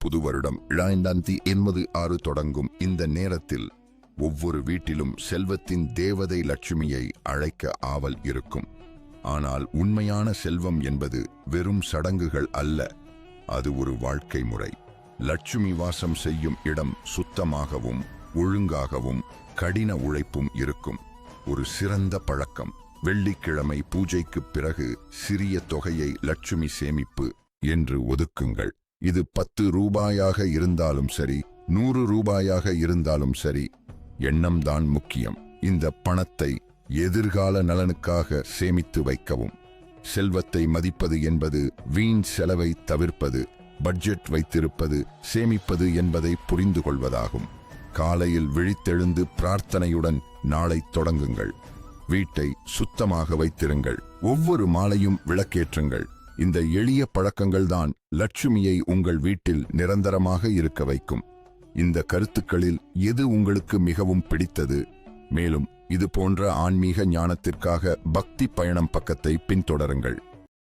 புது வருடம் 2086 தொடங்கும் இந்த நேரத்தில் ஒவ்வொரு வீட்டிலும் செல்வத்தின் தேவதை லட்சுமியை அழைக்க ஆவல் இருக்கும். ஆனால் உண்மையான செல்வம் என்பது வெறும் சடங்குகள் அல்ல, அது ஒரு வாழ்க்கை முறை. லட்சுமி வாசம் செய்யும் இடம் சுத்தமாகவும் ஒழுங்காகவும் கடின உழைப்பும் இருக்கும். ஒரு சிறந்த பழக்கம், வெள்ளிக்கிழமை பூஜைக்குப் பிறகு சிறிய தொகையை லட்சுமி சேமிப்பு என்று ஒதுக்குங்கள். இது 10 ரூபாயாக இருந்தாலும் சரி, 100 ரூபாயாக இருந்தாலும் சரி, எண்ணம்தான் முக்கியம். இந்த பணத்தை எதிர்கால நலனுக்காக சேமித்து வைக்கவும். செல்வத்தை மதிப்பது என்பது வீண் செலவை தவிர்ப்பது, பட்ஜெட் வைத்திருப்பது, சேமிப்பது என்பதை புரிந்து கொள்வதாகும். காலையில் விழித்தெழுந்து பிரார்த்தனையுடன் நாளை தொடங்குங்கள். வீட்டை சுத்தமாக வைத்திருங்கள். ஒவ்வொரு மாலையும் விளக்கேற்றுங்கள். இந்த எளிய பழக்கங்கள்தான் லட்சுமியை உங்கள் வீட்டில் நிரந்தரமாக இருக்க வைக்கும். இந்த கருத்துக்களில் எது உங்களுக்கு மிகவும் பிடித்தது? மேலும் இது போன்ற ஆன்மீக ஞானத்திற்காக பக்தி பயணம் பக்கத்தை பின்தொடருங்கள்.